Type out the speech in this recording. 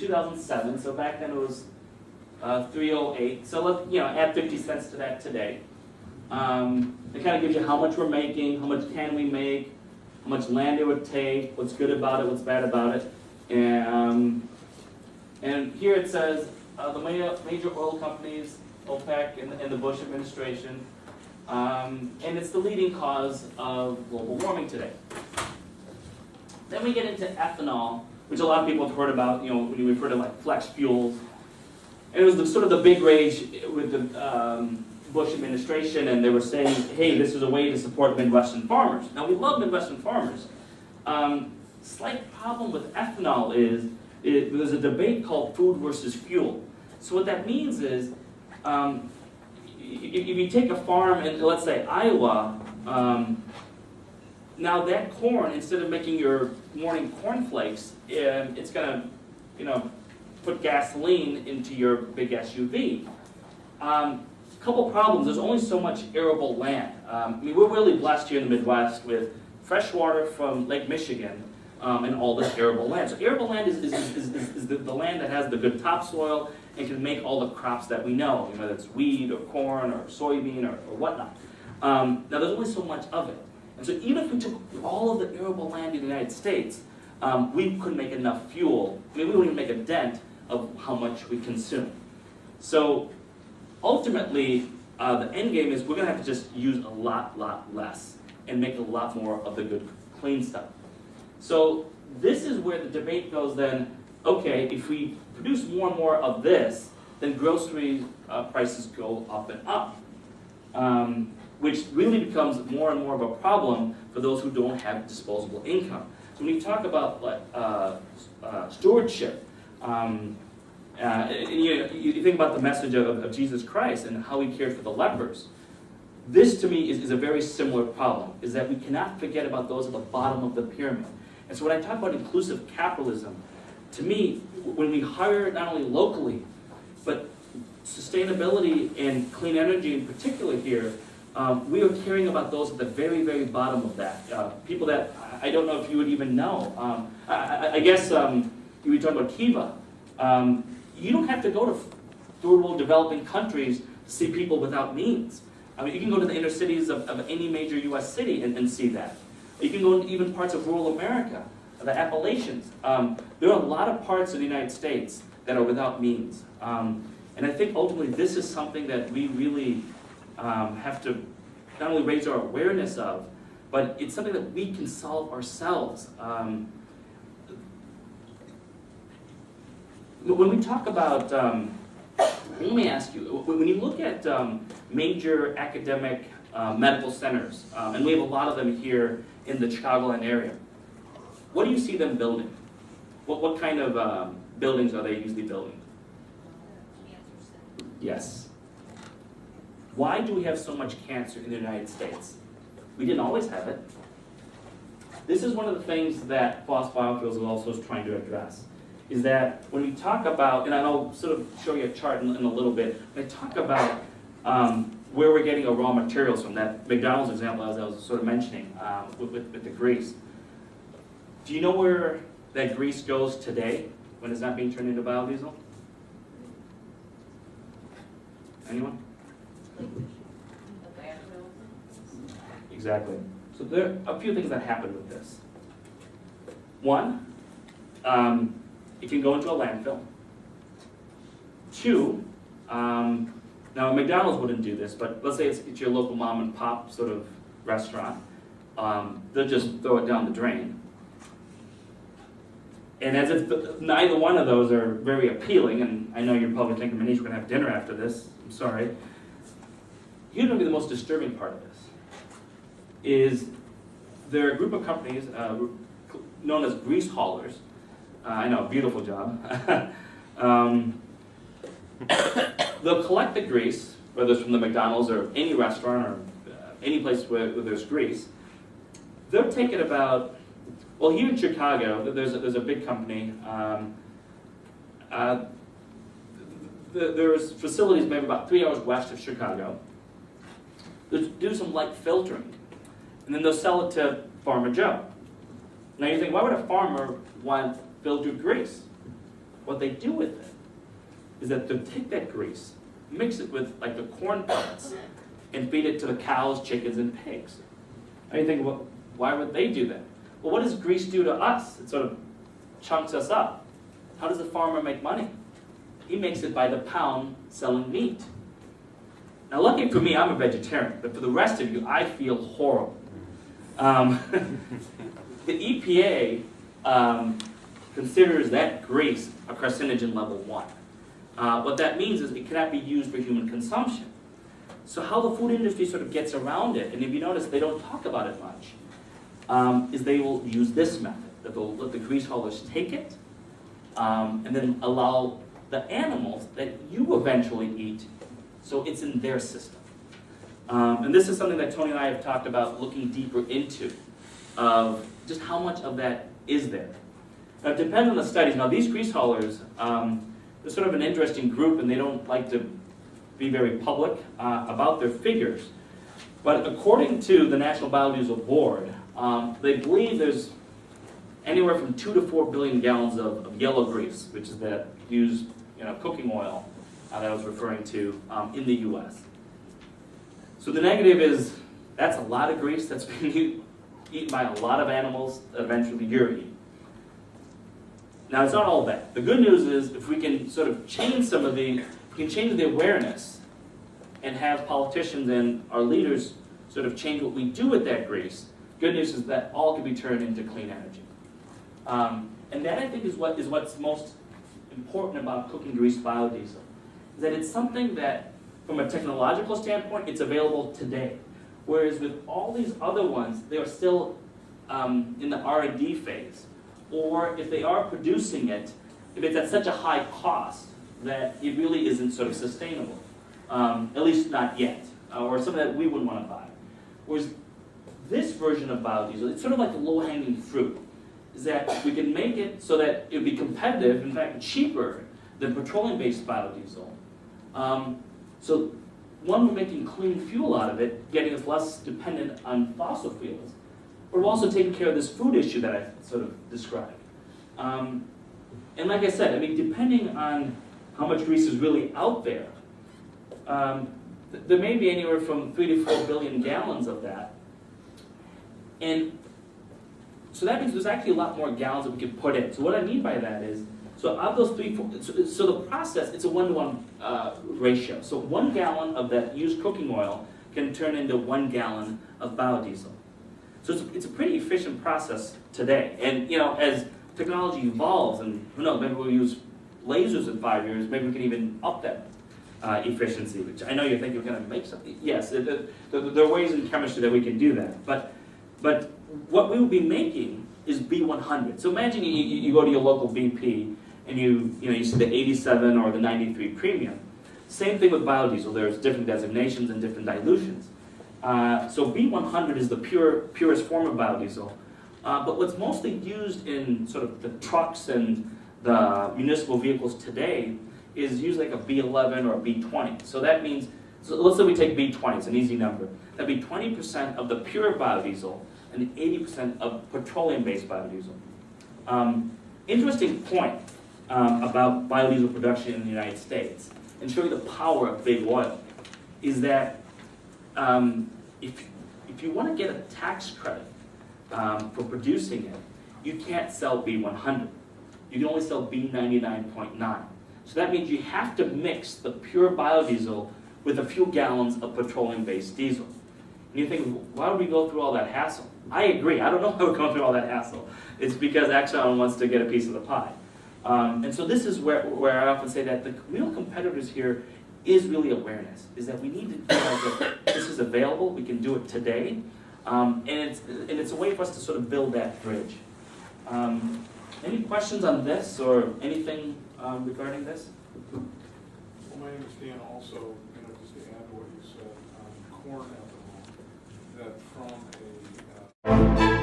2007, so back then it was 308. So let's add 50 cents to that today. It kind of gives you how much we're making, how much can we make, how much land it would take, what's good about it, what's bad about it. And here it says the major oil companies, OPEC and the Bush administration, and it's the leading cause of global warming today. Then we get into ethanol, which a lot of people have heard about, when you refer to like flex fuels. And it was sort of the big rage with the Bush administration, and they were saying, hey, this is a way to support Midwestern farmers. Now, we love Midwestern farmers. Slight problem with ethanol is there's a debate called food versus fuel. So what that means is, if you take a farm in, let's say, Iowa, now that corn, instead of making your morning cornflakes, it's going to, put gasoline into your big SUV. Couple problems. There's only so much arable land. We're really blessed here in the Midwest with fresh water from Lake Michigan and all this arable land. So arable land is the land that has the good topsoil and can make all the crops that we know, whether it's wheat or corn or soybean or whatnot. Now there's only so much of it. And so even if we took all of the arable land in the United States, we couldn't make enough fuel. We wouldn't even make a dent of how much we consume. So ultimately, the end game is we're going to have to just use a lot less and make a lot more of the good, clean stuff. So this is where the debate goes then, okay, if we produce more and more of this, then grocery prices go up and up, which really becomes more and more of a problem for those who don't have disposable income. So when you talk about stewardship, you think about the message of Jesus Christ and how he cared for the lepers. This, to me, is a very similar problem, is that we cannot forget about those at the bottom of the pyramid. And so when I talk about inclusive capitalism, to me, when we hire not only locally, but sustainability and clean energy in particular here, we are caring about those at the very, very bottom of that. People that I don't know if you would even know. I guess you were talking about Kiva. You don't have to go to third world developing countries to see people without means. You can go to the inner cities of any major U.S. city and see that. You can go into even parts of rural America, the Appalachians. There are a lot of parts of the United States that are without means. And I think ultimately this is something that we really have to not only raise our awareness of, but it's something that we can solve ourselves. When we talk about, let me ask you, when you look at major academic medical centers, and we have a lot of them here in the Chicagoland area, what do you see them building? What kind of buildings are they usually building? Cancer center. Yes. Why do we have so much cancer in the United States? We didn't always have it. This is one of the things that fosBiofuels is also trying to address, is that when we talk about, and I'll sort of show you a chart in a little bit, when I talk about where we're getting our raw materials from, that McDonald's example as I was sort of mentioning with the grease. Do you know where that grease goes today when it's not being turned into biodiesel? Anyone? Exactly. So there are a few things that happen with this. One, it can go into a landfill. Two, now McDonald's wouldn't do this, but let's say it's your local mom and pop sort of restaurant. They'll just throw it down the drain. And as if neither one of those are very appealing, and I know you're probably thinking, Manish, we're going to have dinner after this. I'm sorry. Here's going to be the most disturbing part of this. Is there are a group of companies known as grease haulers. I know, beautiful job. They'll collect the grease, whether it's from the McDonald's or any restaurant or any place where there's grease. They'll take it about, well, here in Chicago, there's a big company. There's facilities maybe about 3 hours west of Chicago. They'll do some light filtering, and then they'll sell it to Farmer Joe. Now you think, why would a farmer want filtered grease? what they do with it is that they'll take that grease, mix it with like the corn pellets, and feed it to the cows, chickens, and pigs. And you think, well, why would they do that? Well, what does grease do to us? It sort of chunks us up. How does the farmer make money? He makes it by the pound selling meat. Now, lucky for me, I'm a vegetarian, but for the rest of you, I feel horrible. The EPA considers that grease a carcinogen level 1. What that means is it cannot be used for human consumption. So how the food industry sort of gets around it, and if you notice they don't talk about it much, is they will use this method, that they'll let the grease haulers take it, and then allow the animals that you eventually eat, so it's in their system. And this is something that Tony and I have talked about looking deeper into, of just how much of that is there. Now, it depends on the studies. Now, these grease haulers, they're sort of an interesting group, and they don't like to be very public about their figures. But according to the National Biodiesel Board, they believe there's anywhere from 2 to 4 billion gallons of yellow grease, which is that used, cooking oil that I was referring to in the U.S. So the negative is that's a lot of grease that's being eaten by a lot of animals that eventually you're eating. Now, it's not all bad. The good news is if we can sort of change the awareness and have politicians and our leaders sort of change what we do with that grease, good news is that all can be turned into clean energy. And that, I think, is what's most important about cooking grease biodiesel, is that it's something that, from a technological standpoint, it's available today. Whereas with all these other ones, they are still in the R&D phase. Or if they are producing it, if it's at such a high cost that it really isn't sort of sustainable, at least not yet, or something that we wouldn't want to buy. Whereas this version of biodiesel, it's sort of like the low-hanging fruit, is that we can make it so that it would be competitive, in fact cheaper than petroleum-based biodiesel. So one, we're making clean fuel out of it, getting us less dependent on fossil fuels, but we're also taking care of this food issue that I sort of described. And like I said, depending on how much grease is really out there, there may be anywhere from 3 to 4 billion gallons of that. And so that means there's actually a lot more gallons that we can put in. So what I mean by that is, so of those 3, 4, so the process, it's a 1-to-1 ratio. So 1 gallon of that used cooking oil can turn into 1 gallon of biodiesel. So it's a pretty efficient process today. And as technology evolves, and who knows, maybe we'll use lasers in 5 years, maybe we can even up that efficiency, which I know you think you're going to make something. Yes, there are ways in chemistry that we can do that. But what we will be making is B100. So imagine you go to your local BP and you see the 87 or the 93 premium. Same thing with biodiesel. There's different designations and different dilutions. So B100 is the purest form of biodiesel. But what's mostly used in sort of the trucks and the municipal vehicles today is usually like a B11 or a B20. So that means, so let's say we take B20, it's an easy number. That'd be 20% of the pure biodiesel and 80% of petroleum-based biodiesel. Interesting point about biodiesel production in the United States, and show you the power of big oil, is that if you want to get a tax credit for producing it, you can't sell B100. You can only sell B99.9. So that means you have to mix the pure biodiesel with a few gallons of petroleum-based diesel. And you think, why would we go through all that hassle? I agree. I don't know why we're going through all that hassle. It's because Exxon wants to get a piece of the pie. And so this is where I often say that the real competitors here is really awareness, is that we need to realize that this is available, we can do it today, and it's a way for us to sort of build that bridge. Any questions on this or anything regarding this? Well, I understand also, just to add to what you said on corn ethanol, that from a